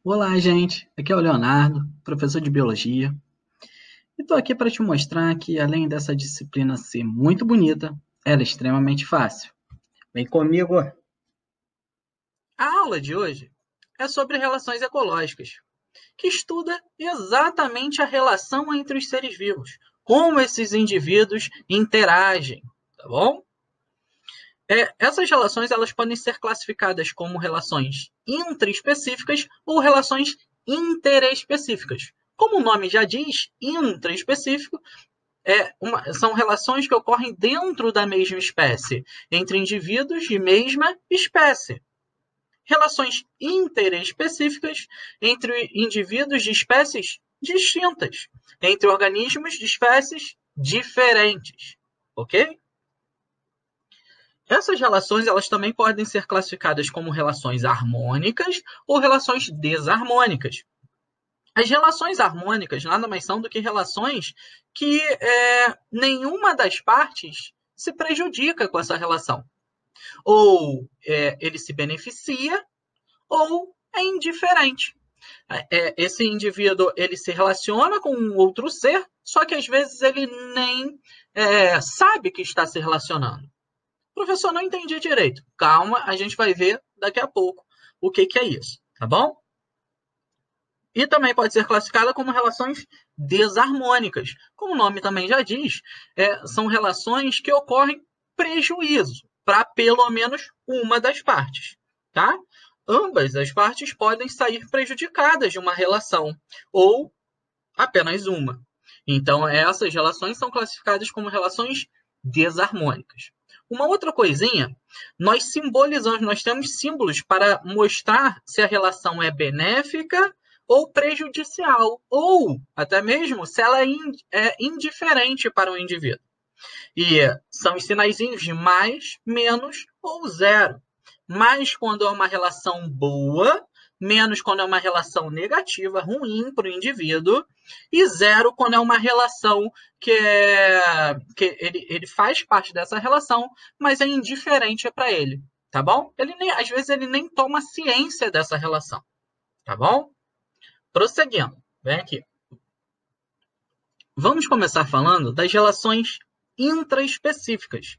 Olá, gente. Aqui é o Leonardo, professor de Biologia, e estou aqui para te mostrar que, além dessa disciplina ser muito bonita, ela é extremamente fácil. Vem comigo! A aula de hoje é sobre relações ecológicas, que estuda exatamente a relação entre os seres vivos, como esses indivíduos interagem, tá bom? Essas relações elas podem ser classificadas como relações intraespecíficas ou relações interespecíficas. Como o nome já diz, intraespecífico são relações que ocorrem dentro da mesma espécie, entre indivíduos de mesma espécie. Relações interespecíficas entre indivíduos de espécies distintas, entre organismos de espécies diferentes. Ok? Essas relações elas também podem ser classificadas como relações harmônicas ou relações desarmônicas. As relações harmônicas nada mais são do que relações que nenhuma das partes se prejudica com essa relação. Ou ele se beneficia, ou é indiferente. Esse indivíduo ele se relaciona com um outro ser, só que às vezes ele nem sabe que está se relacionando. Professor, não entendi direito. Calma, a gente vai ver daqui a pouco o que é isso, tá bom? E também pode ser classificada como relações desarmônicas. Como o nome também já diz, são relações que ocorrem prejuízo para pelo menos uma das partes, tá? Ambas as partes podem sair prejudicadas de uma relação, ou apenas uma. Então, essas relações são classificadas como relações desarmônicas. Uma outra coisinha, nós temos símbolos para mostrar se a relação é benéfica ou prejudicial, ou até mesmo se ela é indiferente para o indivíduo. E são os sinaizinhos de mais, menos ou zero. Mais quando é uma relação boa, menos quando é uma relação negativa, ruim para o indivíduo, e zero quando é uma relação que ele faz parte dessa relação, mas é indiferente para ele, tá bom? Às vezes ele nem toma ciência dessa relação, tá bom? Prosseguindo, vem aqui. Vamos começar falando das relações intraespecíficas.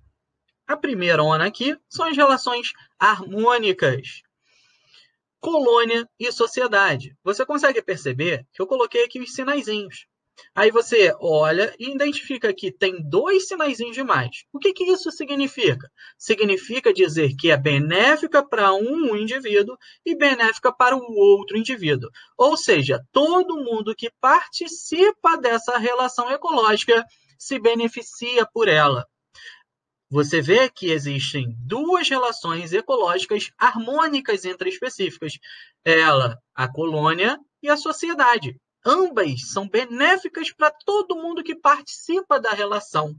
A primeira ona aqui são as relações harmônicas. Colônia e sociedade. Você consegue perceber que eu coloquei aqui os sinaizinhos. Aí você olha e identifica que tem dois sinaizinhos de mais. O que isso significa? Significa dizer que é benéfica para um indivíduo e benéfica para o outro indivíduo. Ou seja, todo mundo que participa dessa relação ecológica se beneficia por ela. Você vê que existem duas relações ecológicas harmônicas entre específicas. Ela, a colônia e a sociedade. Ambas são benéficas para todo mundo que participa da relação.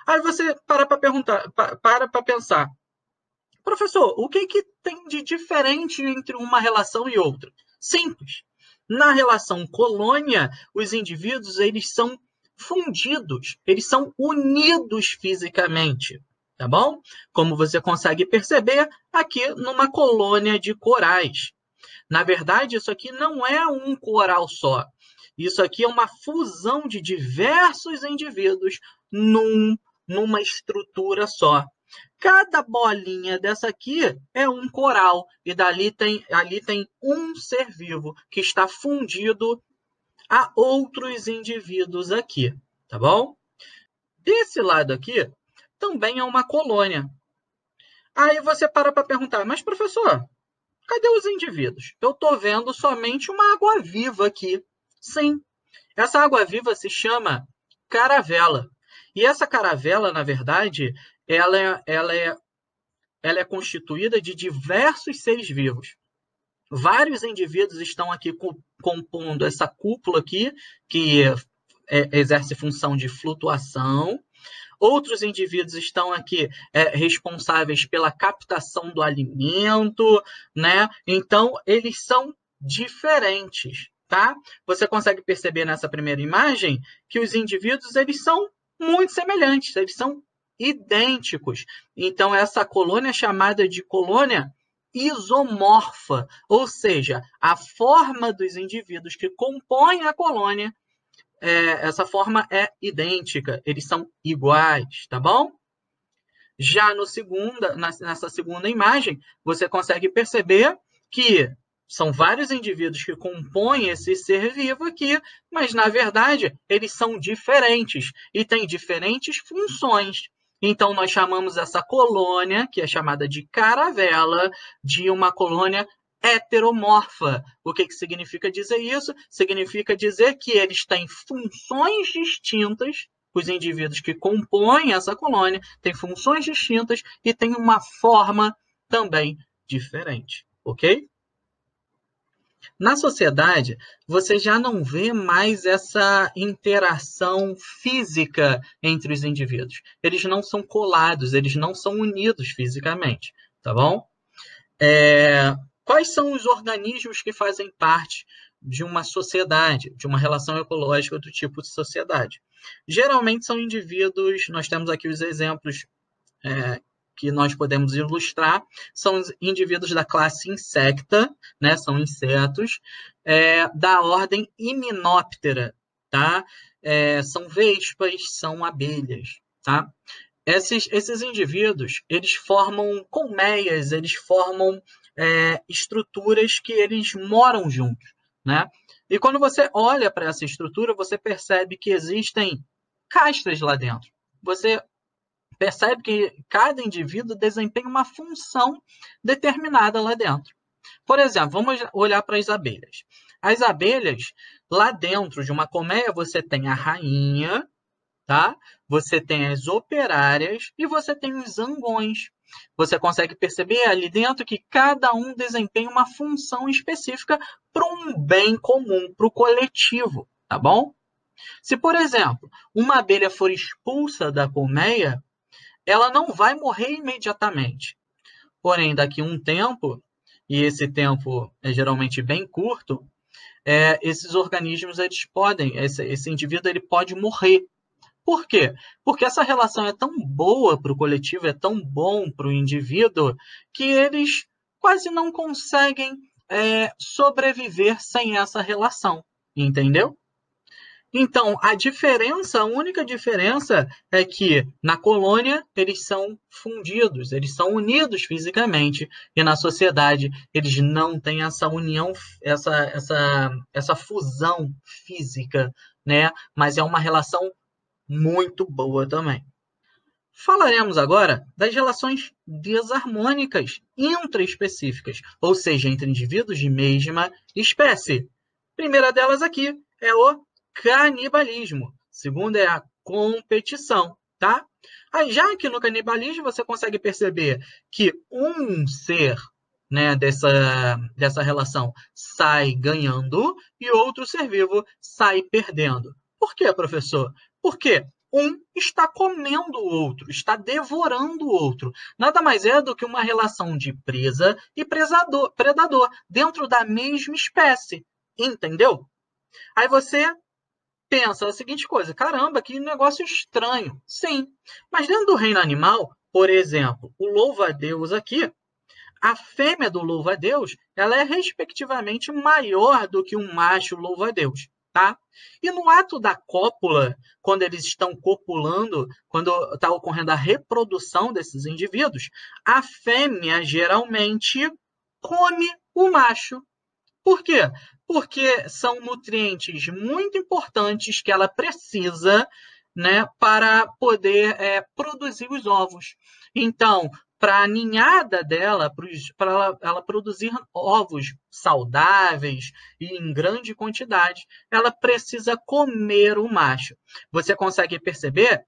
Aí você para pensar, professor, o que tem de diferente entre uma relação e outra? Simples. Na relação colônia, os indivíduos eles são fundidos, eles são unidos fisicamente, tá bom? Como você consegue perceber aqui numa colônia de corais. Na verdade, isso aqui não é um coral só. Isso aqui é uma fusão de diversos indivíduos numa estrutura só. Cada bolinha dessa aqui é um coral e ali tem um ser vivo que está fundido a outros indivíduos aqui, tá bom? Desse lado aqui também é uma colônia. Aí você para perguntar, mas professor, cadê os indivíduos? Eu estou vendo somente uma água viva aqui. Sim, essa água viva se chama caravela. E essa caravela, na verdade, ela é, ela é ela é constituída de diversos seres vivos. Vários indivíduos estão aqui compondo essa cúpula aqui, que exerce função de flutuação. Outros indivíduos estão aqui responsáveis pela captação do alimento, né? Então, eles são diferentes, tá? Você consegue perceber nessa primeira imagem que os indivíduos eles são muito semelhantes, eles são idênticos. Então, essa colônia é chamada de colônia isomorfa, ou seja, a forma dos indivíduos que compõem a colônia, essa forma é idêntica, eles são iguais, tá bom? Já nessa segunda imagem, você consegue perceber que são vários indivíduos que compõem esse ser vivo aqui, mas, na verdade, eles são diferentes e têm diferentes funções. Então, nós chamamos essa colônia, que é chamada de caravela, de uma colônia heteromorfa. O que significa dizer isso? Significa dizer que eles têm funções distintas. Os indivíduos que compõem essa colônia têm funções distintas e têm uma forma também diferente, ok? Na sociedade, você já não vê mais essa interação física entre os indivíduos. Eles não são colados, eles não são unidos fisicamente, tá bom? Quais são os organismos que fazem parte de uma sociedade, de uma relação ecológica do tipo de sociedade? Geralmente são indivíduos, nós temos aqui os exemplos que nós podemos ilustrar, são os indivíduos da classe insecta, né, são insetos, da ordem Hymenoptera, tá? São vespas, são abelhas, tá? Esses indivíduos, eles formam colmeias, eles formam estruturas que eles moram juntos, né? E quando você olha para essa estrutura, você percebe que existem castas lá dentro. Você percebe que cada indivíduo desempenha uma função determinada lá dentro. Por exemplo, vamos olhar para as abelhas. As abelhas, lá dentro de uma colmeia, você tem a rainha, tá? Você tem as operárias e você tem os zangões. Você consegue perceber ali dentro que cada um desempenha uma função específica para um bem comum, para o coletivo, tá bom? Se, por exemplo, uma abelha for expulsa da colmeia, ela não vai morrer imediatamente. Porém, daqui a um tempo, e esse tempo é geralmente bem curto, esses organismos, eles podem, esse indivíduo ele pode morrer. Por quê? Porque essa relação é tão boa para o coletivo, é tão bom para o indivíduo, que eles quase não conseguem sobreviver sem essa relação. Entendeu? Então, a única diferença é que na colônia eles são fundidos, eles são unidos fisicamente, e na sociedade eles não têm essa união, essa fusão física, né? Mas é uma relação muito boa também. Falaremos agora das relações desarmônicas intraespecíficas, ou seja, entre indivíduos de mesma espécie. A primeira delas aqui é o canibalismo. Segunda é a competição, tá? Aí, já que no canibalismo você consegue perceber que um ser, né, dessa relação sai ganhando e outro ser vivo sai perdendo. Por quê, professor? Porque um está comendo o outro, está devorando o outro. Nada mais é do que uma relação de presa e predador dentro da mesma espécie. Entendeu? Aí você pensa a seguinte coisa: caramba, que negócio estranho. Sim, mas dentro do reino animal, por exemplo, o louva-a-Deus aqui, a fêmea do louva-a-Deus, ela é respectivamente maior do que um macho louva-a-Deus, tá? E no ato da cópula, quando eles estão copulando, quando está ocorrendo a reprodução desses indivíduos, a fêmea geralmente come o macho. Por quê? Porque são nutrientes muito importantes que ela precisa, né, para poder produzir os ovos. Então, para a ninhada dela, para ela produzir ovos saudáveis e em grande quantidade, ela precisa comer o macho. Você consegue perceber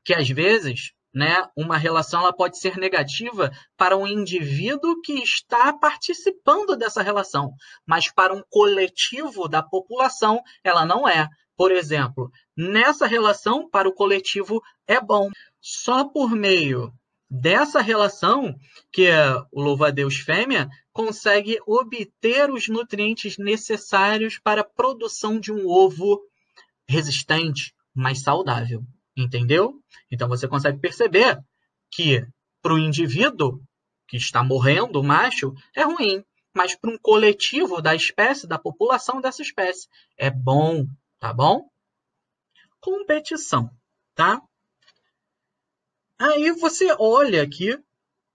que, às vezes, né, uma relação ela pode ser negativa para um indivíduo que está participando dessa relação, mas para um coletivo da população ela não é. Por exemplo, nessa relação, para o coletivo é bom. Só por meio dessa relação que o louva-a-Deus fêmea consegue obter os nutrientes necessários para a produção de um ovo resistente, mais saudável. Entendeu? Então você consegue perceber que para o indivíduo que está morrendo, o macho, é ruim. Mas para um coletivo da espécie, da população dessa espécie, é bom, tá bom? Competição, tá? Aí você olha aqui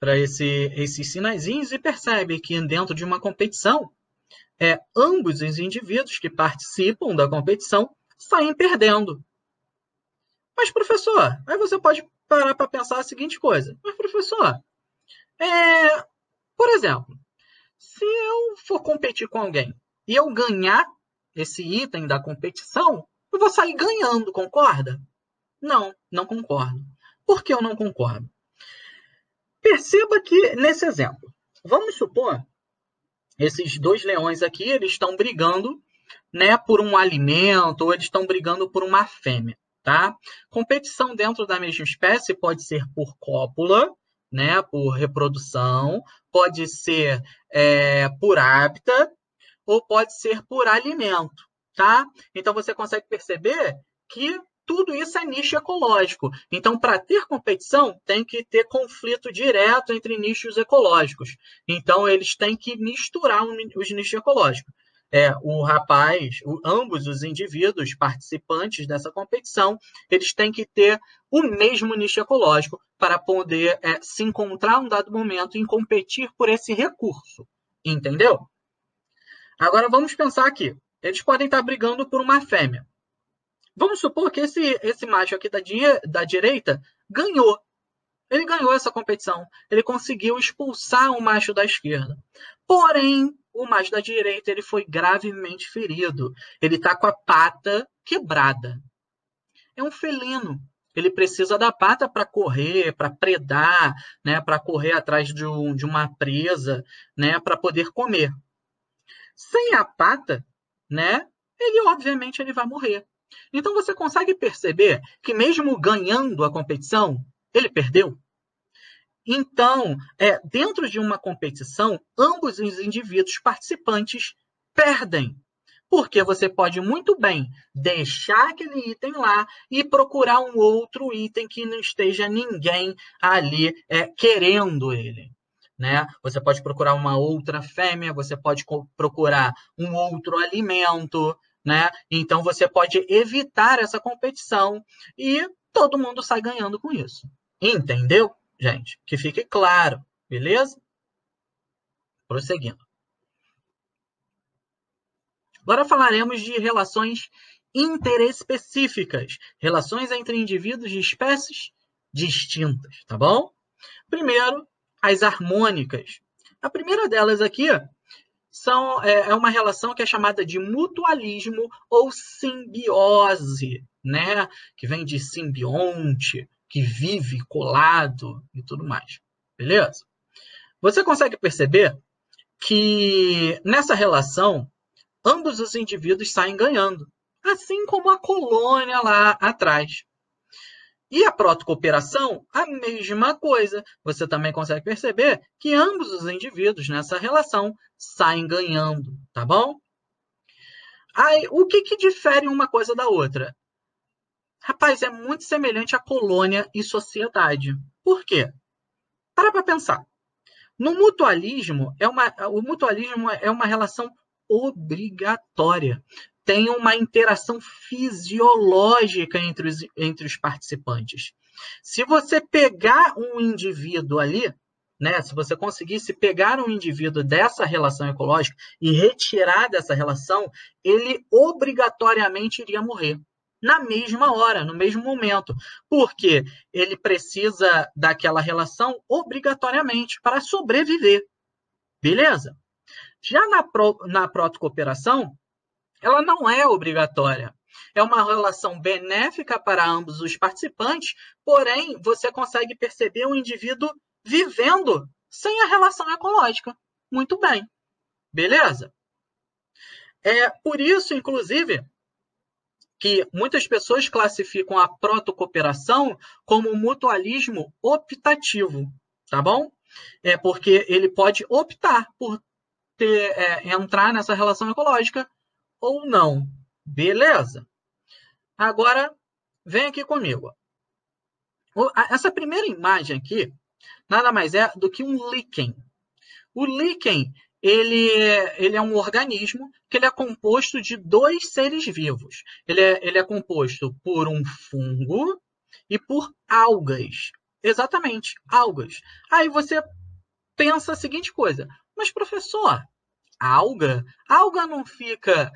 para esses sinaizinhos e percebe que dentro de uma competição, ambos os indivíduos que participam da competição saem perdendo. Mas, professor, aí você pode parar para pensar a seguinte coisa. Mas, professor, por exemplo, se eu for competir com alguém e eu ganhar esse item da competição, eu vou sair ganhando, concorda? Não, não concordo. Por que eu não concordo? Perceba que, nesse exemplo, vamos supor, esses dois leões aqui, eles estão brigando, né, por um alimento, ou eles estão brigando por uma fêmea, tá? Competição dentro da mesma espécie pode ser por cópula, né, por reprodução, pode ser por hábitat, ou pode ser por alimento, tá? Então, você consegue perceber que tudo isso é nicho ecológico. Então, para ter competição, tem que ter conflito direto entre nichos ecológicos. Então, eles têm que misturar os nichos ecológicos. Ambos os indivíduos participantes dessa competição, eles têm que ter o mesmo nicho ecológico para poder se encontrar em um dado momento e competir por esse recurso. Entendeu? Agora, vamos pensar aqui. Eles podem estar brigando por uma fêmea. Vamos supor que esse macho aqui da direita ganhou. Ele ganhou essa competição. Ele conseguiu expulsar o macho da esquerda. Porém, o macho da direita ele foi gravemente ferido. Ele está com a pata quebrada. É um felino. Ele precisa da pata para correr, para predar, né, para correr atrás de uma presa, né, para poder comer. Sem a pata, né, obviamente ele vai morrer. Então você consegue perceber que mesmo ganhando a competição, ele perdeu? Então, dentro de uma competição, ambos os indivíduos participantes perdem. Porque você pode muito bem deixar aquele item lá e procurar um outro item que não esteja ninguém ali querendo ele. Né? Você pode procurar uma outra fêmea, você pode procurar um outro alimento, né? Então você pode evitar essa competição e todo mundo sai ganhando com isso. Entendeu, gente? Que fique claro, beleza? Prosseguindo. Agora falaremos de relações interespecíficas, relações entre indivíduos de espécies distintas, tá bom? Primeiro, as harmônicas. A primeira delas aqui é uma relação que é chamada de mutualismo ou simbiose, né? Que vem de simbionte, que vive colado e tudo mais. Beleza? Você consegue perceber que nessa relação, ambos os indivíduos saem ganhando, assim como a colônia lá atrás. E a protocooperação, a mesma coisa. Você também consegue perceber que ambos os indivíduos nessa relação saem ganhando, tá bom? Aí, o que difere uma coisa da outra? Rapaz, é muito semelhante à colônia e sociedade. Por quê? Para pensar. No mutualismo, o mutualismo é uma relação obrigatória. Tem uma interação fisiológica entre os participantes. Se você pegar um indivíduo ali, né, se você conseguisse pegar um indivíduo dessa relação ecológica e retirar dessa relação, ele obrigatoriamente iria morrer. Na mesma hora, no mesmo momento. Porque ele precisa daquela relação obrigatoriamente para sobreviver. Beleza? Já na protocooperação, ela não é obrigatória. É uma relação benéfica para ambos os participantes, porém, você consegue perceber o indivíduo vivendo sem a relação ecológica. Muito bem. Beleza? Por isso, inclusive, que muitas pessoas classificam a protocooperação como mutualismo optativo, tá bom? Porque ele pode optar por entrar nessa relação ecológica ou não. Beleza? Agora, vem aqui comigo. Essa primeira imagem aqui nada mais é do que um líquen. O líquen, ele é um organismo que ele é composto de dois seres vivos. Ele é composto por um fungo e por algas. Exatamente, algas. Aí você pensa a seguinte coisa, mas professor, alga não fica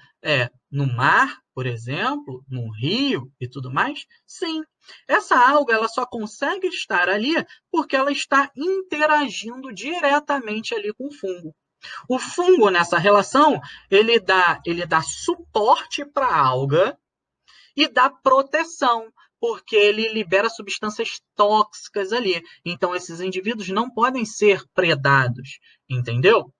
no mar, por exemplo, no rio e tudo mais? Sim, essa alga ela só consegue estar ali porque ela está interagindo diretamente ali com o fungo. O fungo, nessa relação, ele dá suporte para a alga e dá proteção, porque ele libera substâncias tóxicas ali. Então, esses indivíduos não podem ser predados, entendeu?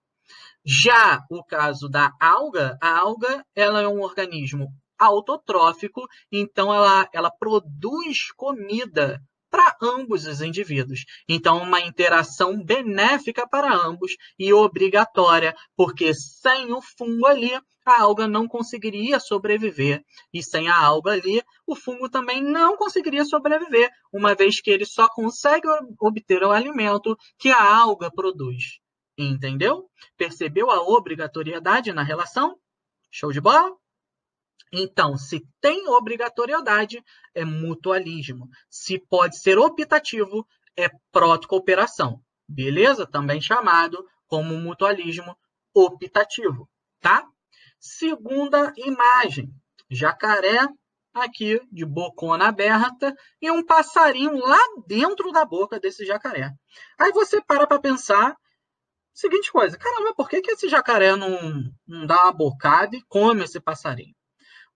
Já o caso da alga, a alga ela é um organismo autotrófico, então ela produz comida para ambos os indivíduos. Então, uma interação benéfica para ambos e obrigatória, porque sem o fungo ali, a alga não conseguiria sobreviver. E sem a alga ali, o fungo também não conseguiria sobreviver, uma vez que ele só consegue obter o alimento que a alga produz. Entendeu? Percebeu a obrigatoriedade na relação? Show de bola? Então, se tem obrigatoriedade, é mutualismo. Se pode ser optativo, é protocooperação. Beleza? Também chamado como mutualismo optativo, tá? Segunda imagem. Jacaré aqui de bocona aberta e um passarinho lá dentro da boca desse jacaré. Aí você para pensar seguinte coisa, caramba, por que esse jacaré não dá uma bocada e come esse passarinho?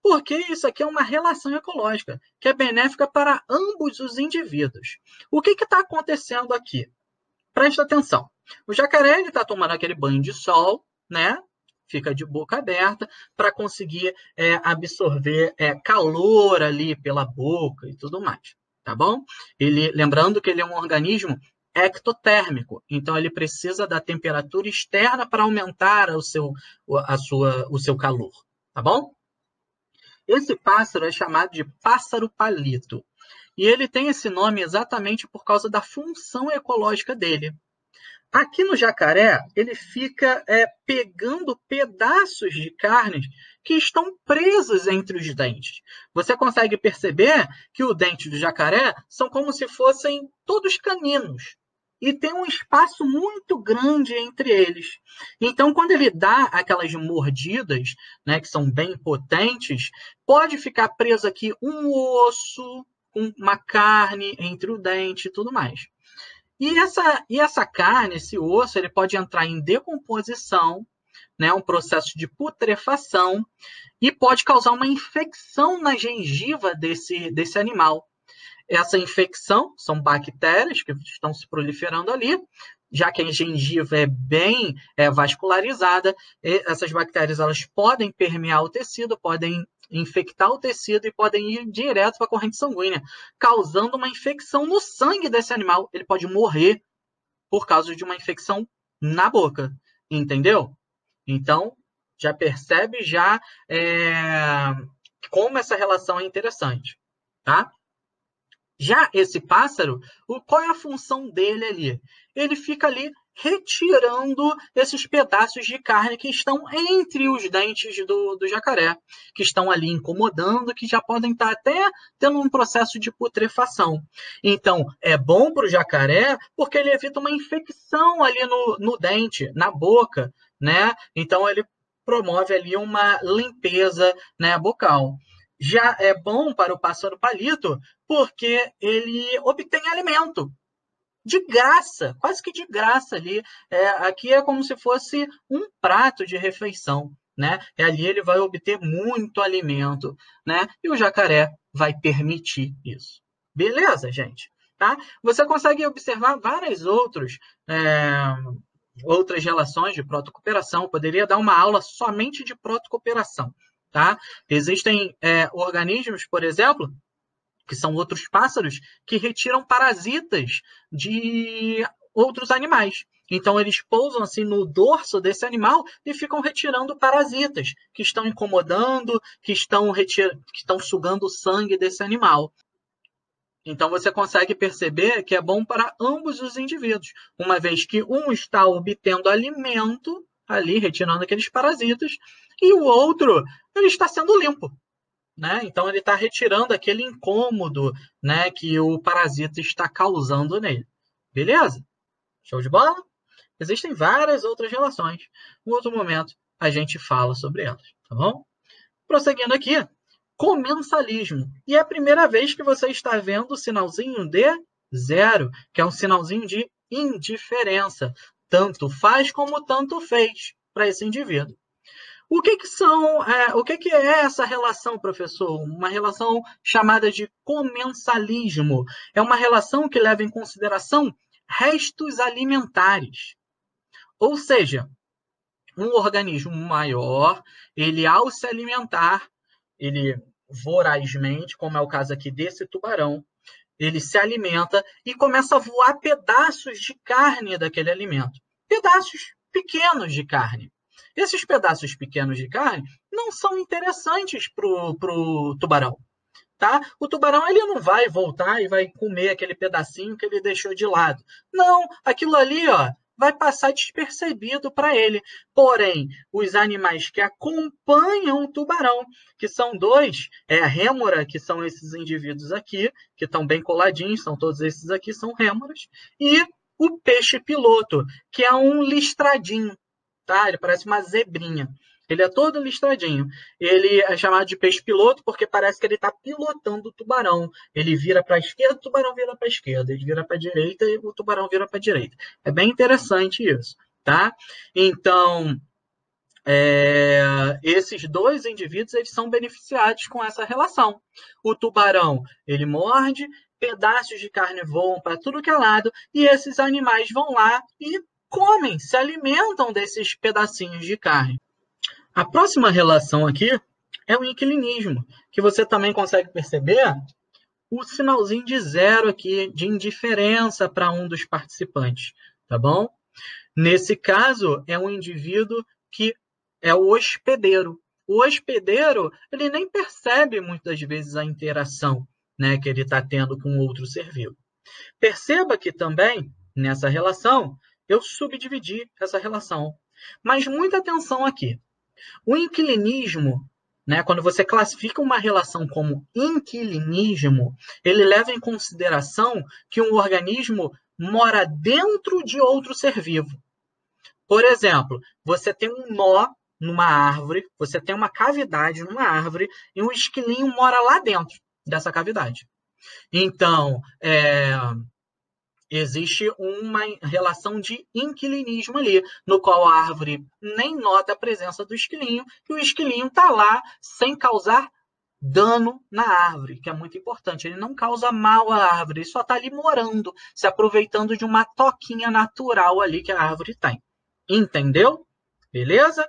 Porque isso aqui é uma relação ecológica, que é benéfica para ambos os indivíduos. O que está acontecendo aqui? Presta atenção. O jacaré está tomando aquele banho de sol, né? Fica de boca aberta para conseguir absorver calor ali pela boca e tudo mais, tá bom? Lembrando que ele é um organismo ectotérmico, então ele precisa da temperatura externa para aumentar o seu calor, tá bom? Esse pássaro é chamado de pássaro palito, e ele tem esse nome exatamente por causa da função ecológica dele. Aqui no jacaré, ele fica pegando pedaços de carne que estão presos entre os dentes. Você consegue perceber que os dentes do jacaré são como se fossem todos caninos. E tem um espaço muito grande entre eles. Então, quando ele dá aquelas mordidas, né, que são bem potentes, pode ficar preso aqui um osso, uma carne entre o dente e tudo mais. E essa carne, esse osso, ele pode entrar em decomposição, né, um processo de putrefação, e pode causar uma infecção na gengiva desse animal. Essa infecção são bactérias que estão se proliferando ali, já que a gengiva é bem vascularizada, essas bactérias elas podem permear o tecido, podem infectar o tecido e podem ir direto para a corrente sanguínea, causando uma infecção no sangue desse animal. Ele pode morrer por causa de uma infecção na boca, entendeu? Então, já percebe como essa relação é interessante, tá? Já esse pássaro, qual é a função dele ali? Ele fica ali retirando esses pedaços de carne que estão entre os dentes do jacaré, que estão ali incomodando, que já podem estar até tendo um processo de putrefação. Então, é bom para o jacaré porque ele evita uma infecção ali no dente, na boca, né? Então, ele promove ali uma limpeza, né, bucal. Já é bom para o pássaro palito porque ele obtém alimento de graça, quase que de graça ali. Aqui é como se fosse um prato de refeição, né? Ali ele vai obter muito alimento, né? E o jacaré vai permitir isso. Beleza, gente? Tá? Você consegue observar várias outras relações de protocooperação. Poderia dar uma aula somente de protocooperação. Tá? Existem organismos, por exemplo, que são outros pássaros, que retiram parasitas de outros animais. Então, eles pousam assim no dorso desse animal e ficam retirando parasitas que estão incomodando, que estão sugando o sangue desse animal. Então, você consegue perceber que é bom para ambos os indivíduos, uma vez que um está obtendo alimento, ali, retirando aqueles parasitas, e o outro ele está sendo limpo. Né? Então, ele está retirando aquele incômodo, né, que o parasita está causando nele. Beleza? Show de bola? Existem várias outras relações. Em outro momento, a gente fala sobre elas, tá bom? Prosseguindo aqui, comensalismo. E é a primeira vez que você está vendo o sinalzinho de zero, que é um sinalzinho de indiferença. Tanto faz como tanto fez para esse indivíduo. O que é essa relação, professor? Uma relação chamada de comensalismo. É uma relação que leva em consideração restos alimentares. Ou seja, um organismo maior, ele ao se alimentar, ele vorazmente, como é o caso aqui desse tubarão, ele se alimenta e começa a voar pedaços de carne daquele alimento. Pedaços pequenos de carne. Esses pedaços pequenos de carne não são interessantes para o tubarão. Tá? O tubarão ele não vai voltar e vai comer aquele pedacinho que ele deixou de lado. Não, aquilo ali vai passar despercebido para ele. Porém, os animais que acompanham o tubarão, que são dois, a rêmora, que são esses indivíduos aqui, que estão bem coladinhos, são todos esses aqui, são rêmoras, e o peixe piloto, que é um listradinho. Tá? Ele parece uma zebrinha. Ele é todo listradinho. Ele é chamado de peixe piloto porque parece que ele está pilotando o tubarão. Ele vira para a esquerda, o tubarão vira para a esquerda. Ele vira para a direita e o tubarão vira para a direita. É bem interessante isso. Tá? Então, esses dois indivíduos eles são beneficiados com essa relação. O tubarão ele morde, pedaços de carne voam para tudo que é lado e esses animais vão lá e comem, se alimentam desses pedacinhos de carne. A próxima relação aqui é o inclinismo, que você também consegue perceber o sinalzinho de zero aqui, de indiferença para um dos participantes, tá bom? Nesse caso, é um indivíduo que é o hospedeiro. O hospedeiro, ele nem percebe muitas vezes a interação, né, que ele está tendo com outro ser vivo. Perceba que também, nessa relação, eu subdividi essa relação. Mas muita atenção aqui. O inquilinismo, né, quando você classifica uma relação como inquilinismo, ele leva em consideração que um organismo mora dentro de outro ser vivo. Por exemplo, você tem um nó numa árvore, você tem uma cavidade numa árvore e um esquilinho mora lá dentro dessa cavidade. Então, existe uma relação de inquilinismo ali, no qual a árvore nem nota a presença do esquilinho, e o esquilinho está lá sem causar dano na árvore, que é muito importante. Ele não causa mal à árvore, ele só está ali morando, se aproveitando de uma toquinha natural ali que a árvore tem. Entendeu? Beleza?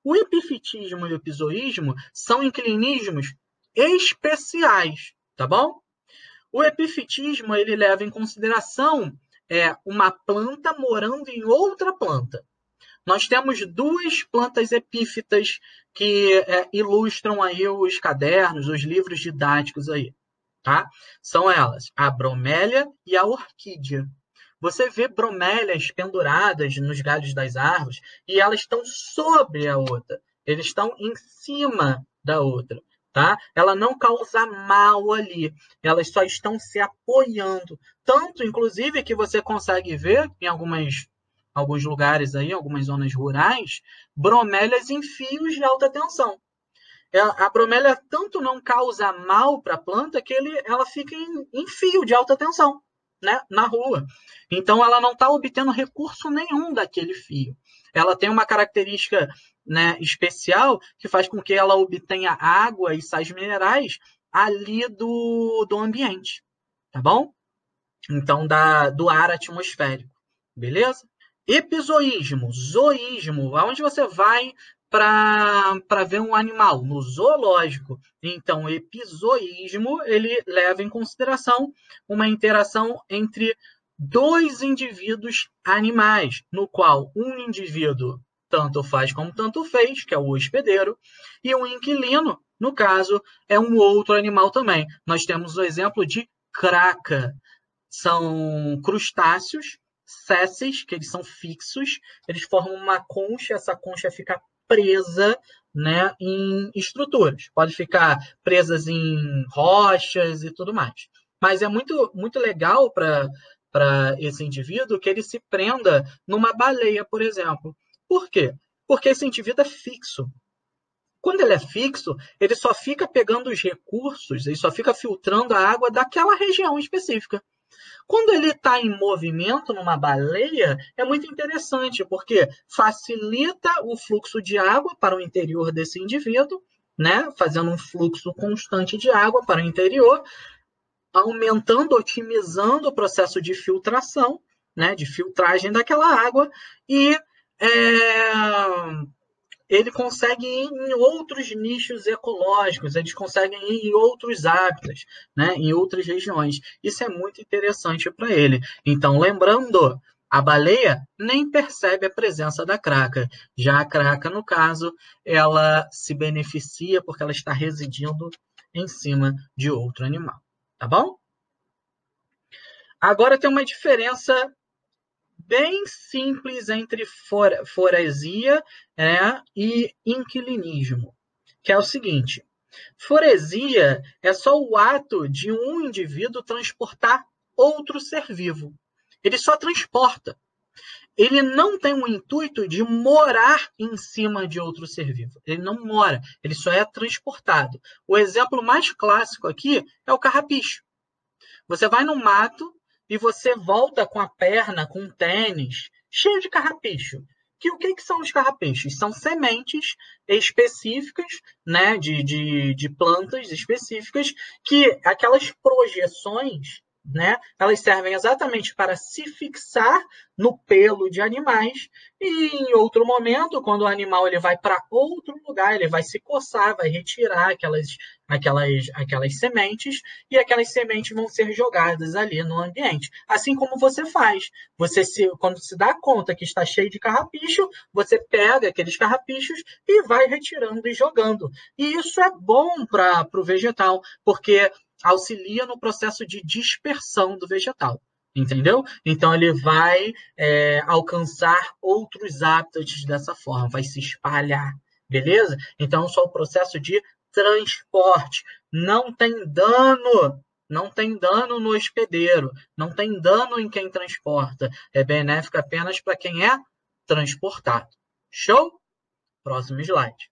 O epifitismo e o epizoísmo são inclinismos especiais, tá bom? O epifitismo ele leva em consideração uma planta morando em outra planta. Nós temos duas plantas epífitas que ilustram aí os cadernos, os livros didáticos aí, tá? São elas, a bromélia e a orquídea. Você vê bromélias penduradas nos galhos das árvores e elas estão sobre a outra. Eles estão em cima da outra. Tá? Ela não causa mal ali, elas só estão se apoiando. Tanto, inclusive, que você consegue ver em alguns lugares aí, algumas zonas rurais, bromélias em fios de alta tensão. A bromélia tanto não causa mal para a planta que ela fica em fio de alta tensão, né, na rua. Então, ela não está obtendo recurso nenhum daquele fio. Ela tem uma característica, né, especial que faz com que ela obtenha água e sais minerais ali do ambiente, tá bom? Então, do ar atmosférico, beleza? Epizoísmo, zoísmo, aonde você vai para ver um animal? No zoológico. Então, o epizoísmo, ele leva em consideração uma interação entre dois indivíduos animais, no qual um indivíduo tanto faz como tanto fez, que é o hospedeiro, e um inquilino, no caso, é um outro animal também. Nós temos o exemplo de craca são crustáceos, sésseis, que eles são fixos, eles formam uma concha, essa concha fica presa, né, em estruturas. Pode ficar presas em rochas e tudo mais. Mas é muito, muito legal para esse indivíduo que ele se prenda numa baleia, por exemplo. Por quê? Porque esse indivíduo é fixo. Quando ele é fixo, ele só fica pegando os recursos, ele só fica filtrando a água daquela região específica. Quando ele está em movimento numa baleia, é muito interessante, porque facilita o fluxo de água para o interior desse indivíduo, né? Fazendo um fluxo constante de água para o interior, aumentando, otimizando o processo de filtração, né? De filtragem daquela água, e ele consegue ir em outros nichos ecológicos, eles conseguem ir em outros hábitats, né, em outras regiões. Isso é muito interessante para ele. Então, lembrando, a baleia nem percebe a presença da craca. Já a craca, no caso, ela se beneficia porque ela está residindo em cima de outro animal. Tá bom? Agora tem uma diferença bem simples entre foresia, e inquilinismo, que é o seguinte: foresia é só o ato de um indivíduo transportar outro ser vivo. Ele só transporta. Ele não tem o intuito de morar em cima de outro ser vivo. Ele não mora, ele só é transportado. O exemplo mais clássico aqui é o carrapicho. Você vai no mato e você volta com a perna, com um tênis, cheio de carrapicho. O que são os carrapichos? São sementes específicas, né, de plantas específicas, que aquelas projeções, né, elas servem exatamente para se fixar no pelo de animais, e em outro momento, quando o animal ele vai para outro lugar, ele vai se coçar, vai retirar aquelas sementes, e aquelas sementes vão ser jogadas ali no ambiente. Assim como você faz. Quando se dá conta que está cheio de carrapicho, você pega aqueles carrapichos e vai retirando e jogando. E isso é bom para o vegetal, porque auxilia no processo de dispersão do vegetal. Entendeu? Então ele vai alcançar outros hábitats dessa forma, vai se espalhar, beleza? Então só o processo de transporte. Não tem dano no hospedeiro, não tem dano em quem transporta. É benéfico apenas para quem é transportado. Show? Próximo slide.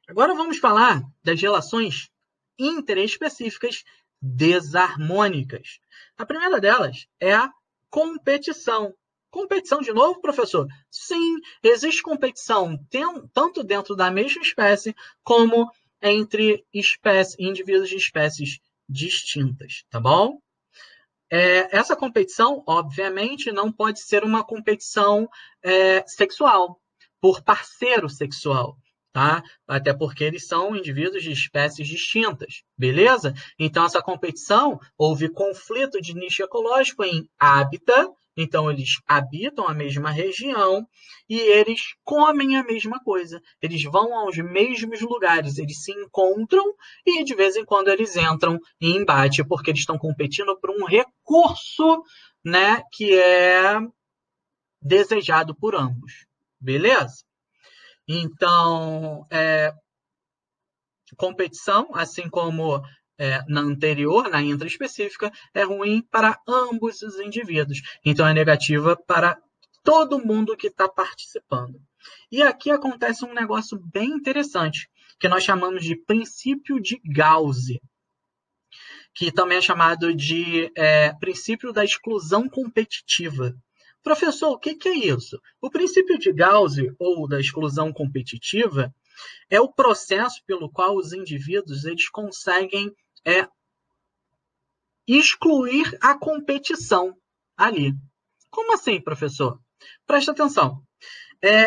Agora vamos falar das relações interespecíficas desarmônicas. A primeira delas é a competição. Competição de novo, professor? Sim, existe competição tanto dentro da mesma espécie como entre indivíduos de espécies distintas, tá bom? Essa competição, obviamente, não pode ser uma competição sexual, por parceiro sexual, tá? Até porque eles são indivíduos de espécies distintas, beleza? Então, essa competição, houve conflito de nicho ecológico em hábitat, então eles habitam a mesma região e eles comem a mesma coisa. Eles vão aos mesmos lugares, eles se encontram e de vez em quando eles entram em embate, porque eles estão competindo por um recurso, né, que é desejado por ambos. Beleza? Então, competição, assim como na anterior, na intraespecífica, é ruim para ambos os indivíduos. Então, é negativa para todo mundo que está participando. E aqui acontece um negócio bem interessante, que nós chamamos de princípio de Gauss, que também é chamado de princípio da exclusão competitiva. Professor, o que é isso? O princípio de Gauss, ou da exclusão competitiva, é o processo pelo qual os indivíduos eles conseguem excluir a competição ali. Como assim, professor? Presta atenção.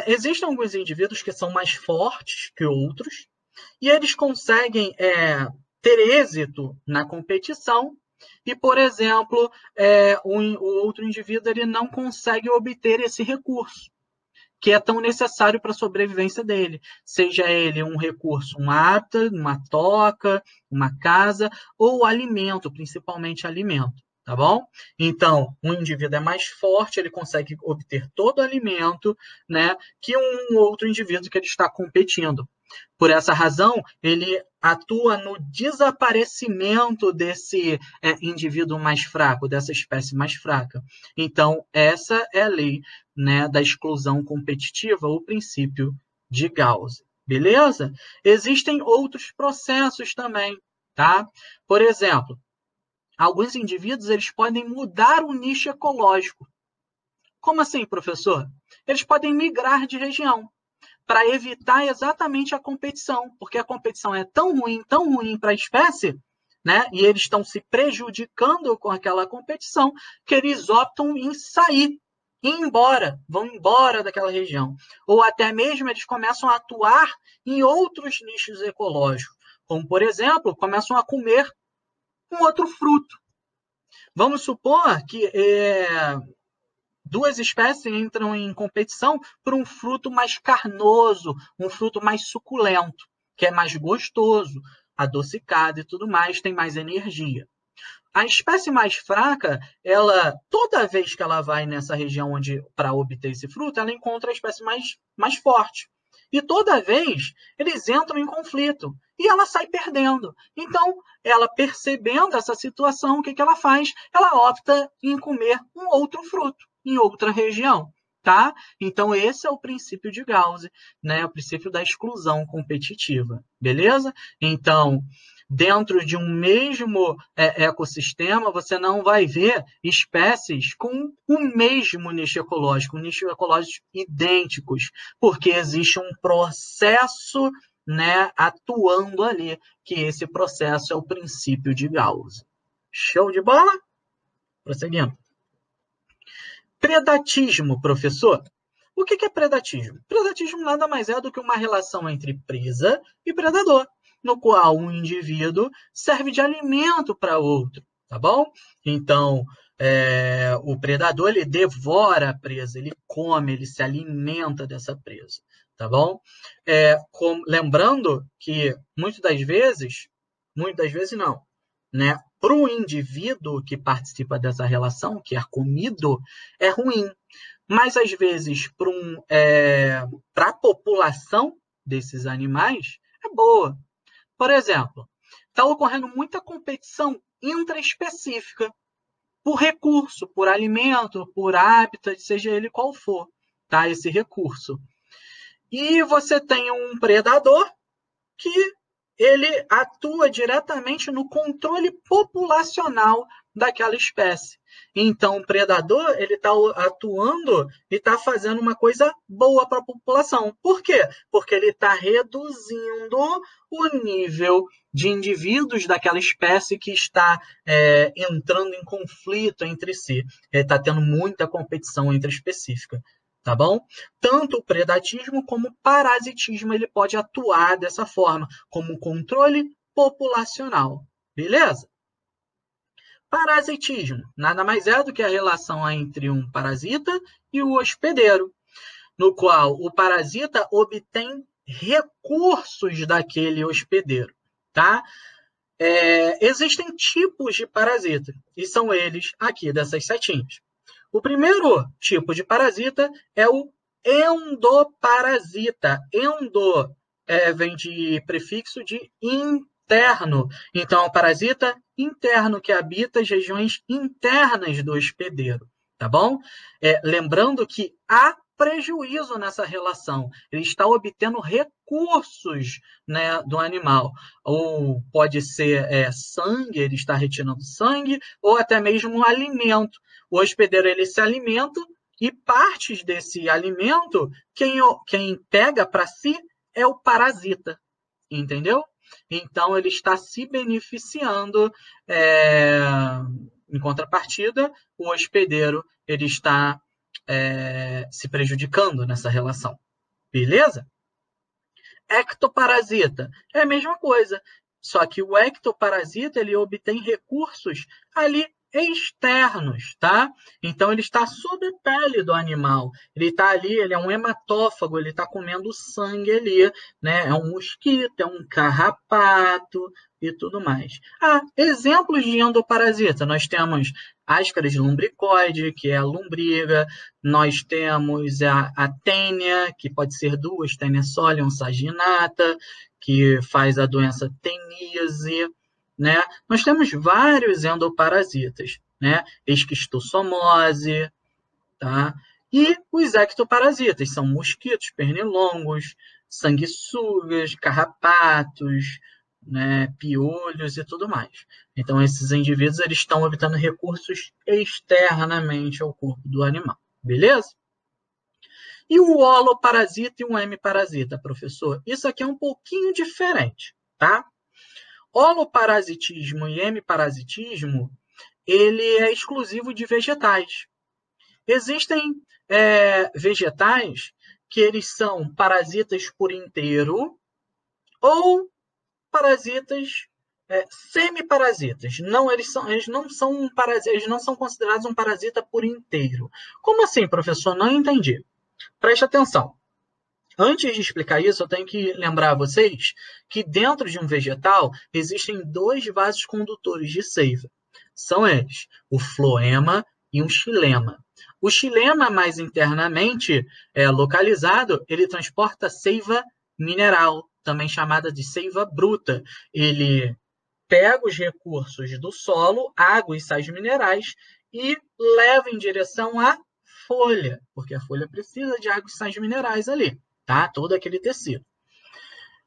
Existem alguns indivíduos que são mais fortes que outros e eles conseguem ter êxito na competição e, por exemplo, o outro indivíduo ele não consegue obter esse recurso. que é tão necessário para a sobrevivência dele, seja ele um recurso, um hábitat, uma toca, uma casa, ou alimento, principalmente alimento, tá bom? Então, um indivíduo é mais forte, ele consegue obter todo o alimento, né, que um outro indivíduo que ele está competindo. Por essa razão, ele atua no desaparecimento desse indivíduo mais fraco, dessa espécie mais fraca. Então, essa é a lei, né, da exclusão competitiva, o princípio de Gauss. Beleza? Existem outros processos também, tá? Por exemplo, alguns indivíduos eles podem mudar o nicho ecológico. Como assim, professor? Eles podem migrar de região para evitar exatamente a competição, porque a competição é tão ruim para a espécie, né? E eles estão se prejudicando com aquela competição, que eles optam em sair, ir embora, vão embora daquela região. Ou até mesmo eles começam a atuar em outros nichos ecológicos, como, por exemplo, começam a comer um outro fruto. Vamos supor que duas espécies entram em competição por um fruto mais carnoso, um fruto mais suculento, que é mais gostoso, adocicado e tudo mais, tem mais energia. A espécie mais fraca, ela toda vez que ela vai nessa região onde para obter esse fruto, ela encontra a espécie mais forte. E toda vez eles entram em conflito e ela sai perdendo. Então, ela percebendo essa situação, o que ela faz? Ela opta em comer um outro fruto em outra região, tá? Então, esse é o princípio de Gauss, né? O princípio da exclusão competitiva, beleza? Então, dentro de um mesmo ecossistema, você não vai ver espécies com o mesmo nicho ecológico, nichos ecológicos idênticos, porque existe um processo, né, atuando ali, que esse processo é o princípio de Gauss. Show de bola? Prosseguindo. Predatismo, professor. O que é predatismo? Predatismo nada mais é do que uma relação entre presa e predador, no qual um indivíduo serve de alimento para outro, tá bom? Então, o predador ele devora a presa, ele come, ele se alimenta dessa presa, tá bom? Lembrando que muitas das vezes não, né? Para o indivíduo que participa dessa relação, que é comido, é ruim. Mas, às vezes, para a população desses animais, é boa. Por exemplo, está ocorrendo muita competição intraespecífica por recurso, por alimento, por hábitat, seja ele qual for, tá? Esse recurso. E você tem um predador que ele atua diretamente no controle populacional daquela espécie. Então, o predador ele está atuando e está fazendo uma coisa boa para a população. Por quê? Porque ele está reduzindo o nível de indivíduos daquela espécie que está entrando em conflito entre si. Ele está tendo muita competição entre específica. Tá bom? Tanto o predatismo como o parasitismo ele pode atuar dessa forma, como controle populacional. Beleza? Parasitismo nada mais é do que a relação entre um parasita e o hospedeiro, no qual o parasita obtém recursos daquele hospedeiro. Tá? Existem tipos de parasita, e são eles aqui dessas setinhas. O primeiro tipo de parasita é o endoparasita. Endo vem de prefixo de interno. Então, é um parasita interno que habita as regiões internas do hospedeiro. Tá bom? Lembrando que há prejuízo nessa relação. Ele está obtendo recursos, né, do animal. Ou pode ser sangue, ele está retirando sangue, ou até mesmo um alimento. O hospedeiro ele se alimenta e partes desse alimento, quem pega para si é o parasita. Entendeu? Então, ele está se beneficiando. Em contrapartida, o hospedeiro ele está se prejudicando nessa relação. Beleza? Ectoparasita é a mesma coisa, só que o ectoparasita ele obtém recursos ali externos, tá? Então, ele está sob a pele do animal. Ele está ali, ele é um hematófago, ele está comendo sangue ali, né? É um mosquito, é um carrapato e tudo mais. Exemplos de endoparasita. Nós temos Ascaris lumbricoide, que é a lombriga. Nós temos a tênia, que pode ser duas, tênia solium saginata, que faz a doença teníase, né? Nós temos vários endoparasitas, né? Esquistossomose, tá? E os ectoparasitas são mosquitos, pernilongos, sanguessugas, carrapatos, né? Piolhos e tudo mais. Então, esses indivíduos eles estão obtendo recursos externamente ao corpo do animal, beleza? E o holoparasita e o hemiparasita, professor? Isso aqui é um pouquinho diferente, tá? Holoparasitismo e hemiparasitismo, ele é exclusivo de vegetais. Existem vegetais que eles são parasitas por inteiro ou parasitas semiparasitas. Não, eles não são considerados um parasita por inteiro. Como assim, professor? Não entendi. Preste atenção. Antes de explicar isso, eu tenho que lembrar a vocês que dentro de um vegetal existem dois vasos condutores de seiva. São eles, o floema e um xilema. O xilema, mais internamente localizado, ele transporta seiva mineral, também chamada de seiva bruta. Ele pega os recursos do solo, água e sais minerais, e leva em direção à folha, porque a folha precisa de água e sais minerais ali. Tá? Todo aquele tecido.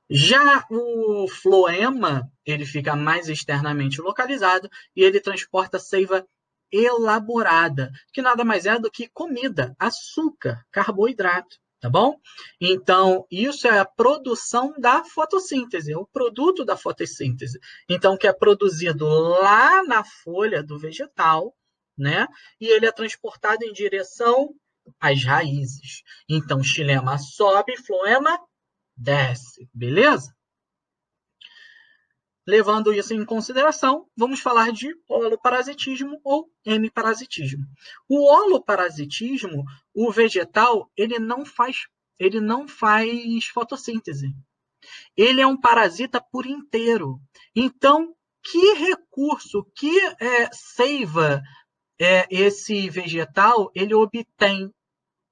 Já o floema, ele fica mais externamente localizado e ele transporta seiva elaborada, que nada mais é do que comida, açúcar, carboidrato, tá bom? Então, isso é a produção da fotossíntese, é o produto da fotossíntese. Então, que é produzido lá na folha do vegetal, né? E ele é transportado em direção as raízes. Então, xilema sobe, floema desce, beleza? Levando isso em consideração, vamos falar de holoparasitismo ou hemiparasitismo. O holoparasitismo, o vegetal, ele não faz fotossíntese. Ele é um parasita por inteiro. Então, que recurso, que seiva esse vegetal ele obtém,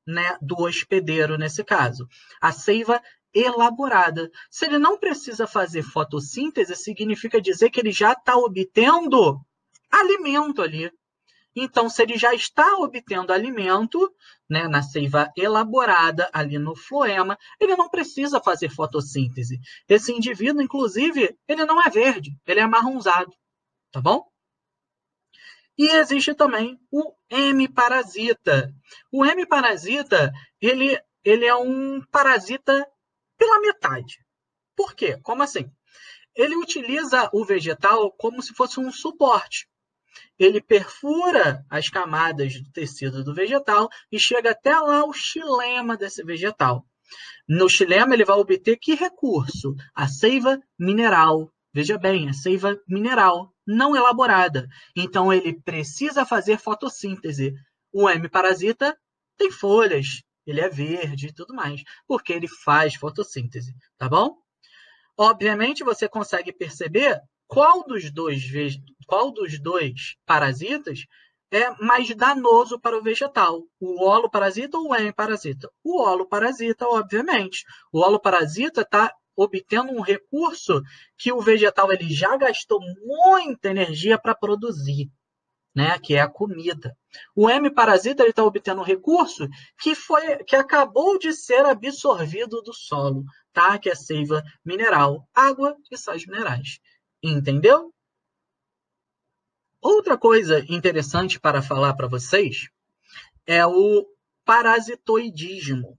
né, do hospedeiro, nesse caso? A seiva elaborada. Se ele não precisa fazer fotossíntese, significa dizer que ele já está obtendo alimento ali. Então, se ele já está obtendo alimento, né, na seiva elaborada, ali no floema, ele não precisa fazer fotossíntese. Esse indivíduo, inclusive, ele não é verde, ele é amarronzado, tá bom? E existe também o hemiparasita. O hemiparasita, ele é um parasita pela metade. Por quê? Como assim? Ele utiliza o vegetal como se fosse um suporte. Ele perfura as camadas do tecido do vegetal e chega até lá o xilema desse vegetal. No xilema, ele vai obter que recurso? A seiva mineral. Veja bem, a seiva mineral, não elaborada. Então, ele precisa fazer fotossíntese. O hemiparasita tem folhas, ele é verde e tudo mais, porque ele faz fotossíntese, tá bom? Obviamente, você consegue perceber qual dos dois parasitas é mais danoso para o vegetal, o holoparasita ou o hemiparasita? O holoparasita, obviamente. O holoparasita está obtendo um recurso que o vegetal ele já gastou muita energia para produzir, né, que é a comida. O hemiparasita está obtendo um recurso que acabou de ser absorvido do solo, tá? Que é seiva mineral, água e sais minerais. Entendeu? Outra coisa interessante para falar para vocês é o parasitoidismo.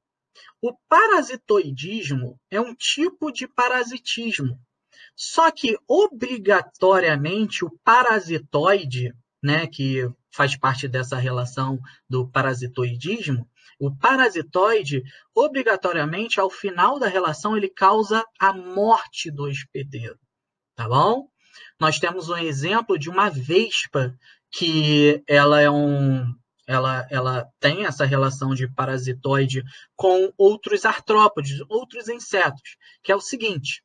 O parasitoidismo é um tipo de parasitismo. Só que, obrigatoriamente, o parasitoide, né, que faz parte dessa relação do parasitoidismo, o parasitoide, obrigatoriamente, ao final da relação, ele causa a morte do hospedeiro. Tá bom? Nós temos um exemplo de uma vespa que ela tem essa relação de parasitoide com outros artrópodes, outros insetos, que é o seguinte: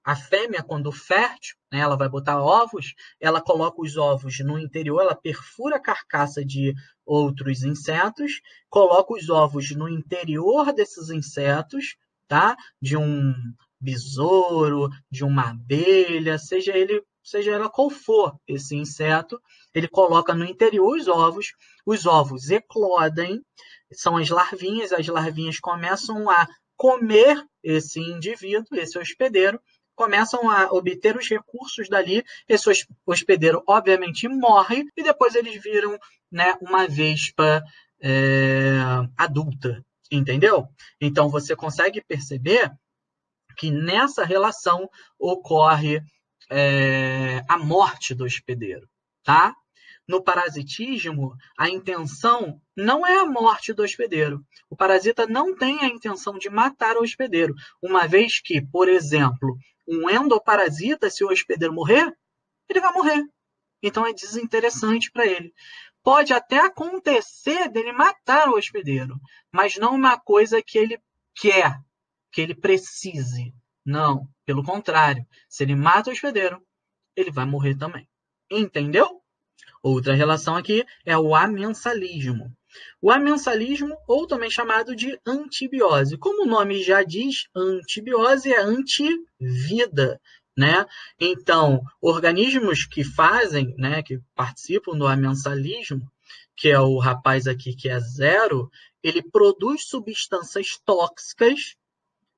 a fêmea, quando fértil, né, ela vai botar ovos, ela coloca os ovos no interior, ela perfura a carcaça de outros insetos, coloca os ovos no interior desses insetos, tá? De um besouro, de uma abelha, seja ela qual for esse inseto, ele coloca no interior os ovos eclodem, são as larvinhas começam a comer esse indivíduo, esse hospedeiro, começam a obter os recursos dali, esse hospedeiro obviamente morre, e depois eles viram, né, uma vespa adulta, entendeu? Então você consegue perceber que nessa relação ocorre a morte do hospedeiro, tá? No parasitismo, a intenção não é a morte do hospedeiro. O parasita não tem a intenção de matar o hospedeiro, uma vez que, por exemplo, um endoparasita, se o hospedeiro morrer, ele vai morrer. Então é desinteressante para ele. Pode até acontecer dele matar o hospedeiro, mas não uma coisa que ele quer, que ele precise. Não, pelo contrário. Se ele mata o hospedeiro, ele vai morrer também. Entendeu? Outra relação aqui é o amensalismo. O amensalismo, ou também chamado de antibiose. Como o nome já diz, antibiose é antivida, né? Então, organismos que fazem, né, que participam do amensalismo, que é o rapaz aqui que é 0, ele produz substâncias tóxicas.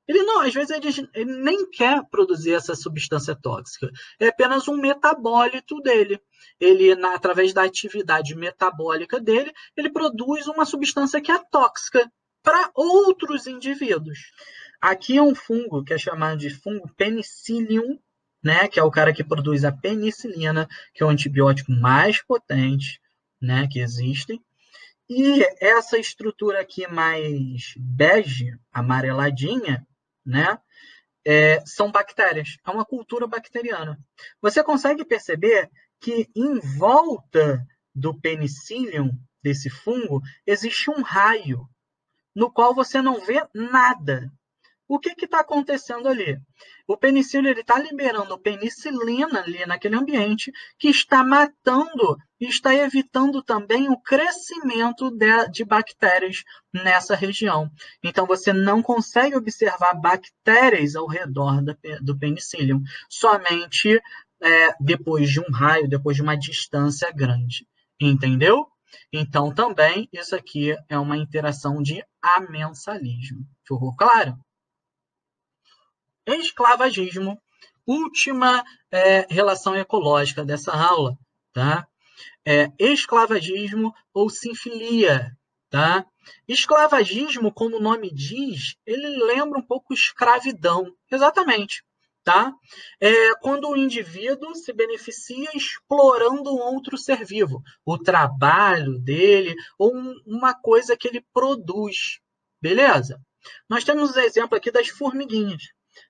Ele não, às vezes ele nem quer produzir essa substância tóxica. É apenas um metabólito dele. Ele, através da atividade metabólica dele, ele produz uma substância que é tóxica para outros indivíduos. Aqui é um fungo que é chamado de fungo penicillium, né, que é o cara que produz a penicilina, que é o antibiótico mais potente, né, que existe. E essa estrutura aqui mais bege, amareladinha, né, são bactérias. É uma cultura bacteriana. Você consegue perceber que em volta do penicillium, desse fungo, existe um raio, no qual você não vê nada. O que está acontecendo ali? O penicillium está liberando penicilina ali naquele ambiente, que está matando e está evitando também o crescimento de bactérias nessa região. Então, você não consegue observar bactérias ao redor do penicillium, somente depois de um raio, depois de uma distância grande. Entendeu? Então, também, isso aqui é uma interação de amensalismo. Ficou claro? Esclavagismo, última relação ecológica dessa aula, tá? Esclavagismo ou sinfilia, tá? Esclavagismo, como o nome diz, ele lembra um pouco escravidão, exatamente, tá? Quando o indivíduo se beneficia explorando um outro ser vivo, o trabalho dele ou uma coisa que ele produz, beleza? Nós temos o exemplo aqui das formiguinhas.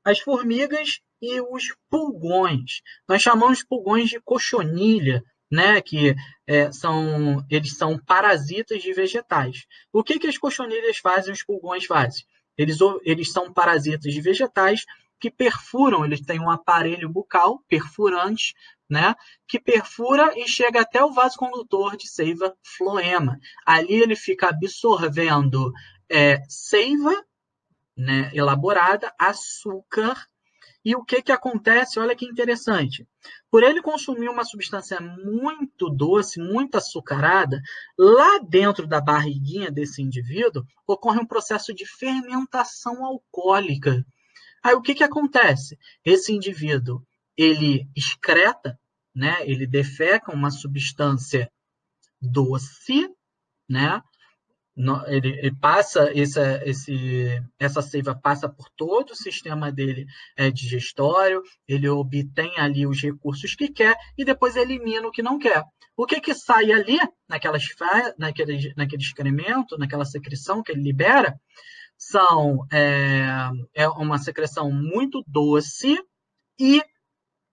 As formigas e os pulgões. Nós chamamos pulgões de cochonilha, né? Que eles são parasitas de vegetais. O que as cochonilhas fazem, os pulgões fazem? Eles são parasitas de vegetais que perfuram, eles têm um aparelho bucal perfurante, né? Que perfura e chega até o vaso condutor de seiva floema. Ali ele fica absorvendo seiva, né, elaborada, açúcar. E o que acontece? Olha que interessante. Por ele consumir uma substância muito doce, muito açucarada, lá dentro da barriguinha desse indivíduo, ocorre um processo de fermentação alcoólica. Aí o que acontece? Esse indivíduo, ele excreta, né, ele defeca uma substância doce, né? Ele passa essa seiva passa por todo o sistema dele digestório, ele obtém ali os recursos que quer e depois elimina o que não quer. O que sai ali naquele excremento, naquela secreção que ele libera, é uma secreção muito doce e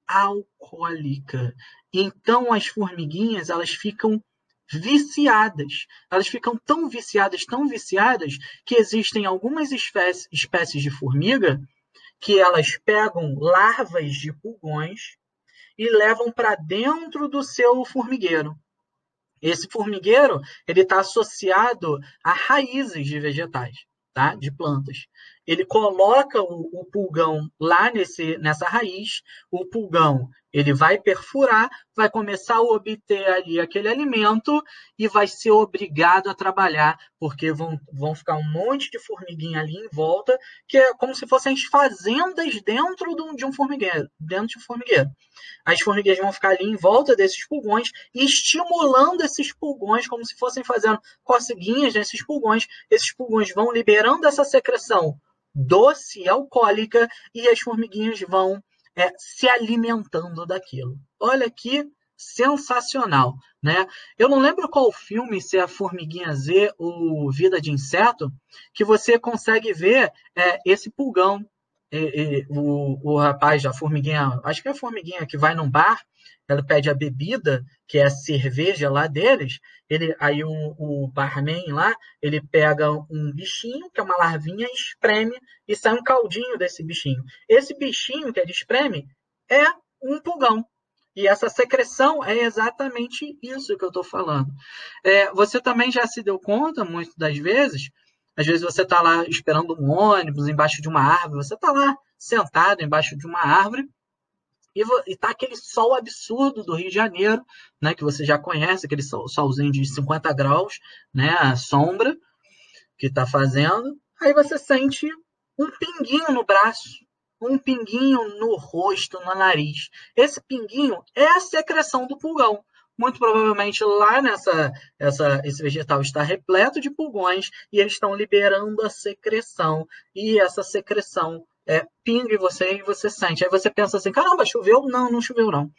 alcoólica. Então, as formiguinhas, elas ficam viciadas. Elas ficam tão viciadas, que existem algumas espécies de formiga que elas pegam larvas de pulgões e levam para dentro do seu formigueiro. Esse formigueiro ele está associado a raízes de vegetais, tá? De plantas. Ele coloca o pulgão lá nessa raiz, o pulgão ele vai perfurar, vai começar a obter ali aquele alimento e vai ser obrigado a trabalhar, porque vão ficar um monte de formiguinha ali em volta, que é como se fossem as fazendas dentro de um formigueiro, As formiguinhas vão ficar ali em volta desses pulgões e estimulando esses pulgões, como se fossem fazendo coceguinhas nesses pulgões. Esses pulgões vão liberando essa secreção doce, alcoólica, e as formiguinhas vão se alimentando daquilo. Olha que sensacional, né? Eu não lembro qual filme, se é a Formiguinha Z ou Vida de Inseto, que você consegue ver esse pulgão. O rapaz, a formiguinha, acho que é a formiguinha que vai num bar, ela pede a bebida, que é a cerveja lá deles, aí o barman lá, ele pega um bichinho, que é uma larvinha, espreme e sai um caldinho desse bichinho. Esse bichinho que é de espreme é um pulgão. E essa secreção é exatamente isso que eu estou falando. Você também já se deu conta, muitas das vezes, às vezes você está lá esperando um ônibus embaixo de uma árvore, você está lá sentado embaixo de uma árvore e está aquele sol absurdo do Rio de Janeiro, né, que você já conhece, aquele solzinho de 50 graus, né, a sombra que está fazendo. Aí você sente um pinguinho no braço, um pinguinho no rosto, no nariz. Esse pinguinho é a secreção do pulgão. Muito provavelmente lá esse vegetal está repleto de pulgões e eles estão liberando a secreção. E essa secreção pinga em você e você sente. Aí você pensa assim, caramba, choveu? Não, não choveu não.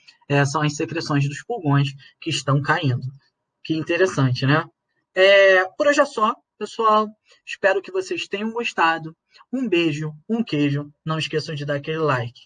São as secreções dos pulgões que estão caindo. Que interessante, né? Por hoje é só, pessoal. Espero que vocês tenham gostado. Um beijo, um queijo. Não esqueçam de dar aquele like.